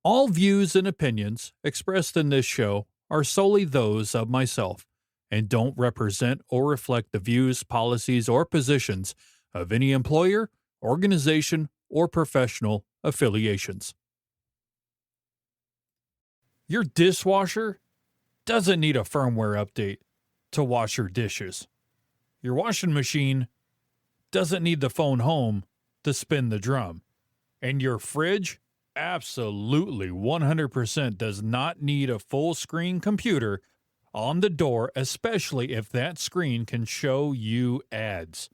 All views and opinions expressed in this show are solely those of myself and don't represent or reflect the views, policies, or positions of any employer, organization, or professional affiliations. Your dishwasher doesn't need a firmware update to wash your dishes. Your washing machine doesn't need the phone home to spin the drum. And your fridge absolutely 100% does not need a full screen computer on the door, especially if that screen can show you ads.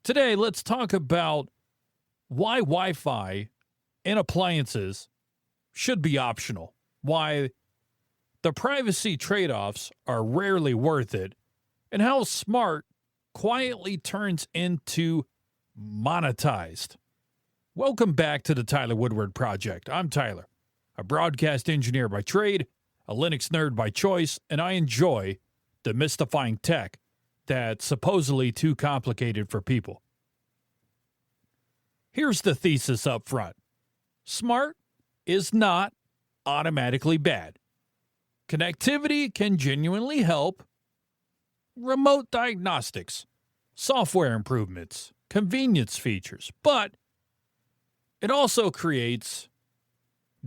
Today, let's talk about why Wi-Fi in appliances should be optional, why the privacy trade-offs are rarely worth it, and how smart quietly turns into monetized. Welcome back to the Tyler Woodward Project. I'm Tyler, a broadcast engineer by trade, a Linux nerd by choice, and I enjoy demystifying tech that's supposedly too complicated for people. Here's the thesis up front. Smart is not automatically bad. Connectivity can genuinely help. Remote diagnostics, software improvements, convenience features, but it also creates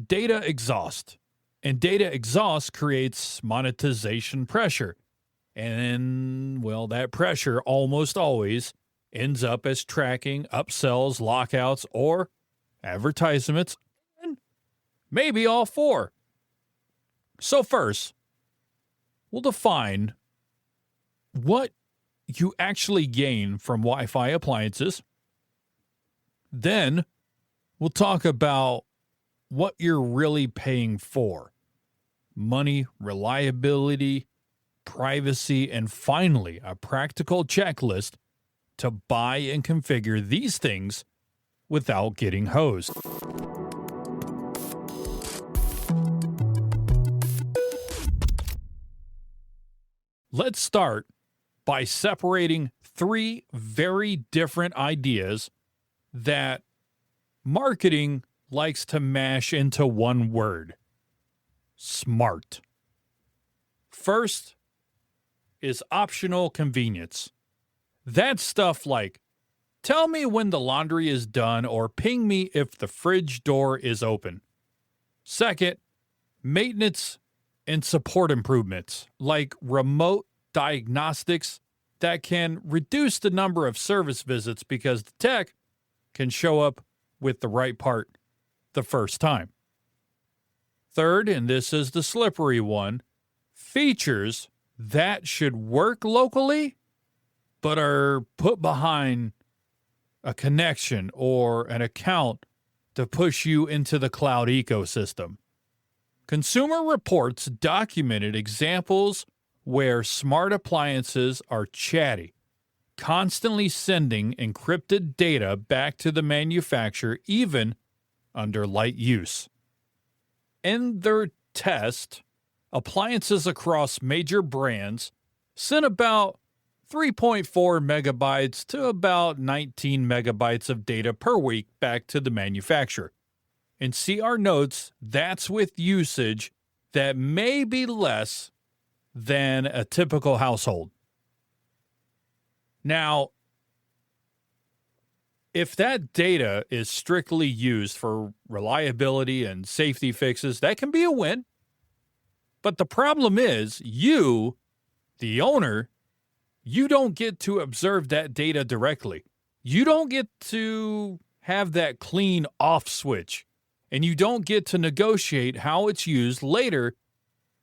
data exhaust, and data exhaust creates monetization pressure. And, well, that pressure almost always ends up as tracking, upsells, lockouts, or advertisements, and maybe all four. So first, we'll define what you actually gain from Wi-Fi appliances. Then we'll talk about what you're really paying for. Money, reliability, privacy, and finally, a practical checklist to buy and configure these things without getting hosed. Let's start by separating three very different ideas that marketing likes to mash into one word: smart. First is optional convenience. That's stuff like, tell me when the laundry is done or ping me if the fridge door is open. Second, maintenance and support improvements like remote diagnostics that can reduce the number of service visits because the tech can show up with the right part the first time. Third, and this is the slippery one, features that should work locally but are put behind a connection or an account to push you into the cloud ecosystem. Consumer Reports documented examples where smart appliances are chatty, constantly sending encrypted data back to the manufacturer even under light use. In their test, appliances across major brands sent about 3.4 megabytes to about 19 megabytes of data per week back to the manufacturer. In CR notes, that's with usage that may be less than a typical household. Now, if that data is strictly used for reliability and safety fixes, that can be a win. But the problem is you, the owner, you don't get to observe that data directly. You don't get to have that clean off switch, and you don't get to negotiate how it's used later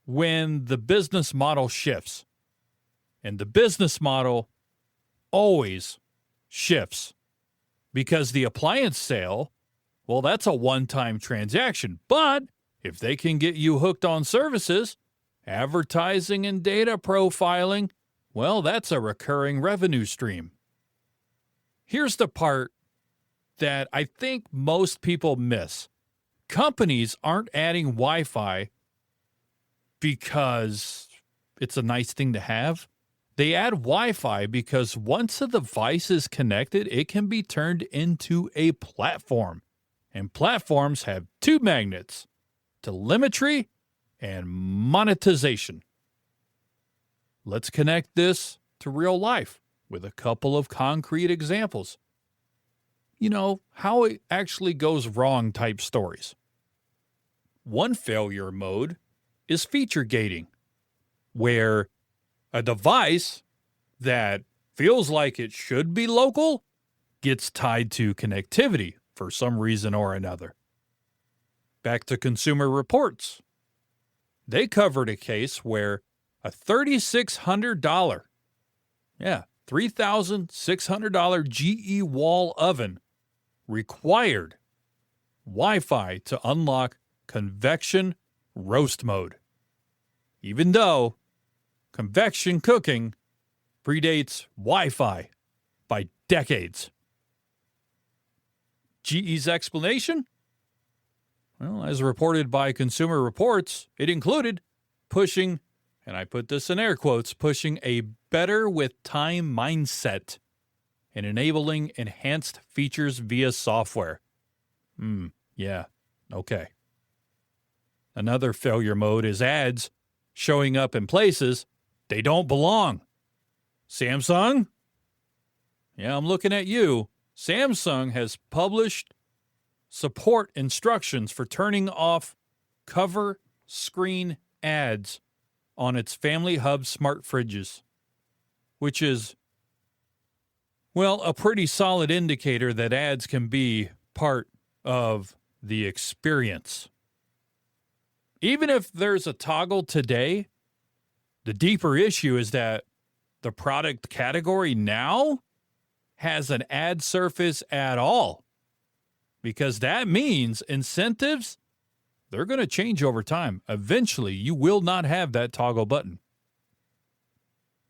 when the business model shifts. And the business model always shifts because the appliance sale, well, that's a one-time transaction. But if they can get you hooked on services, advertising and data profiling, well, that's a recurring revenue stream. Here's the part that I think most people miss. Companies aren't adding Wi-Fi because it's a nice thing to have. They add Wi-Fi because once a device is connected, it can be turned into a platform. And platforms have two magnets. telemetry, and monetization. Let's connect this to real life with a couple of concrete examples. How it actually goes wrong type stories. One failure mode is feature gating, where a device that feels like it should be local gets tied to connectivity for some reason or another. Back to Consumer Reports. They covered a case where a $3,600, $3,600 GE wall oven required Wi-Fi to unlock convection roast mode, even though convection cooking predates Wi-Fi by decades. GE's explanation? Well, as reported by Consumer Reports, it included pushing, and I put this in air quotes, pushing a better with time mindset and enabling enhanced features via software. Okay. Another failure mode is ads showing up in places they don't belong. Samsung? Yeah, I'm looking at you. Samsung has published support instructions for turning off cover screen ads on its Family Hub smart fridges, which is, a pretty solid indicator that ads can be part of the experience. Even if there's a toggle today, the deeper issue is that the product category now has an ad surface at all, because that means incentives, they're going to change over time. Eventually, you will not have that toggle button.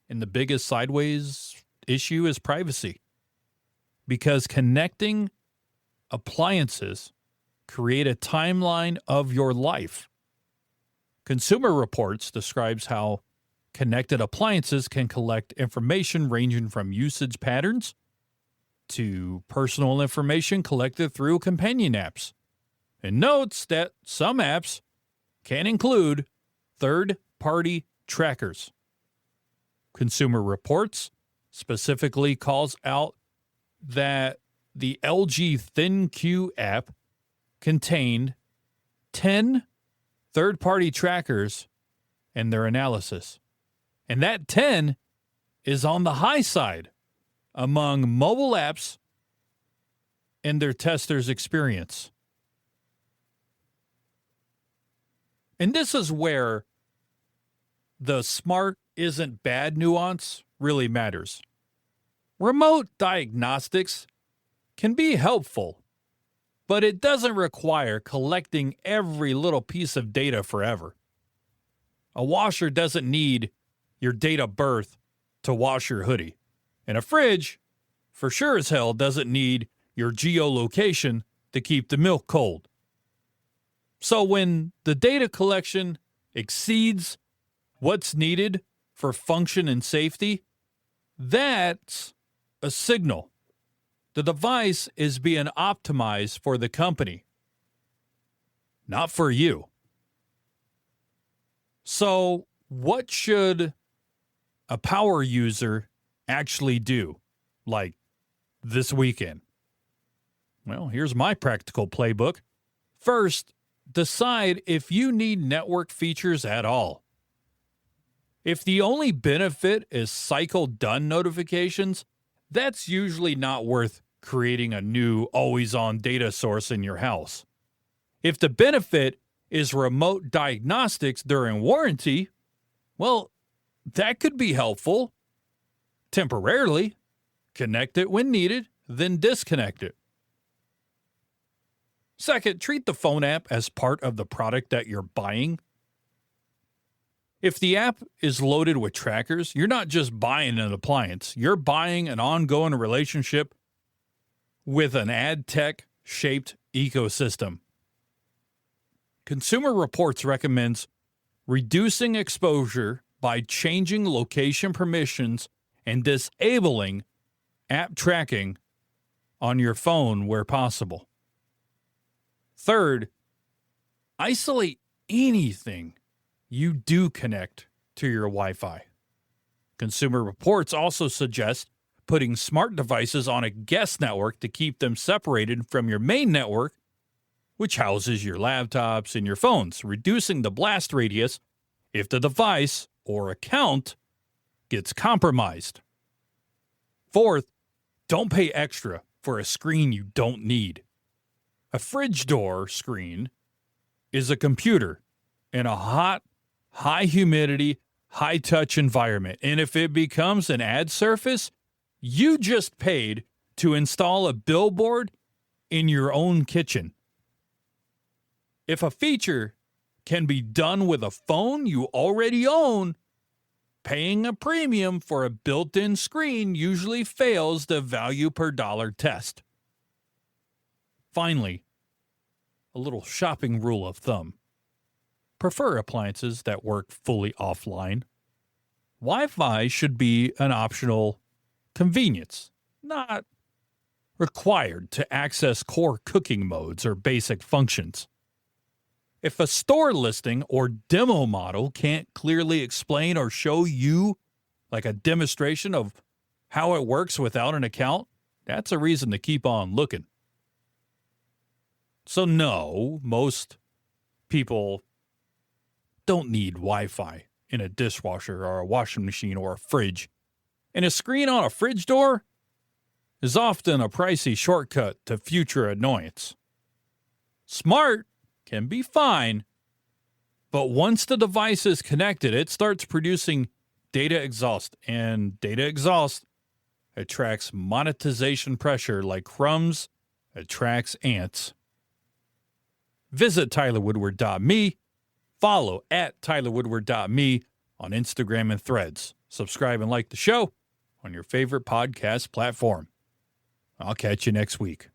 And the biggest sideways issue is privacy, because connecting appliances create a timeline of your life. Consumer Reports describes how connected appliances can collect information ranging from usage patterns to personal information collected through companion apps, and notes that some apps can include third-party trackers. Consumer Reports specifically calls out that the LG ThinQ app contained 10 third-party trackers in their analysis. And that 10 is on the high side among mobile apps in their testers' experience. And this is where the smart isn't bad nuance really matters. Remote diagnostics can be helpful, but it doesn't require collecting every little piece of data forever. A washer doesn't need your date of birth to wash your hoodie. And a fridge, for sure as hell, doesn't need your geolocation to keep the milk cold. So when the data collection exceeds what's needed for function and safety, that's a signal. The device is being optimized for the company, not for you. So what should a power user actually do, like this weekend? Well, here's my practical playbook. First, decide if you need network features at all. If the only benefit is cycle done notifications, that's usually not worth creating a new always-on data source in your house. If the benefit is remote diagnostics during warranty, well, that could be helpful. Temporarily, connect it when needed, then disconnect it. Second, treat the phone app as part of the product that you're buying. If the app is loaded with trackers, you're not just buying an appliance, you're buying an ongoing relationship with an ad tech shaped ecosystem. Consumer Reports recommends reducing exposure by changing location permissions and disabling app tracking on your phone where possible. Third, Isolate anything you do connect to your Wi-Fi. Consumer Reports also suggest putting smart devices on a guest network to keep them separated from your main network, which houses your laptops and your phones, reducing the blast radius if the device or account gets compromised. Fourth, don't pay extra for a screen you don't need. A fridge door screen is a computer in a hot, high humidity, high touch environment. And if it becomes an ad surface, you just paid to install a billboard in your own kitchen. If a feature can be done with a phone you already own, paying a premium for a built-in screen usually fails the value per dollar test. Finally, a little shopping rule of thumb. Prefer appliances that work fully offline. Wi-Fi should be an optional convenience, not required to access core cooking modes or basic functions. If a store listing or demo model can't clearly explain or show you like a demonstration of how it works without an account, that's a reason to keep on looking. So no, most people don't need Wi-Fi in a dishwasher or a washing machine or a fridge. And a screen on a fridge door is often a pricey shortcut to future annoyance. Smart can be fine, but once the device is connected, it starts producing data exhaust, and data exhaust attracts monetization pressure like crumbs attracts ants. Visit tylerwoodward.me, follow at tylerwoodward.me on Instagram and Threads. Subscribe and like the show on your favorite podcast platform. I'll catch you next week.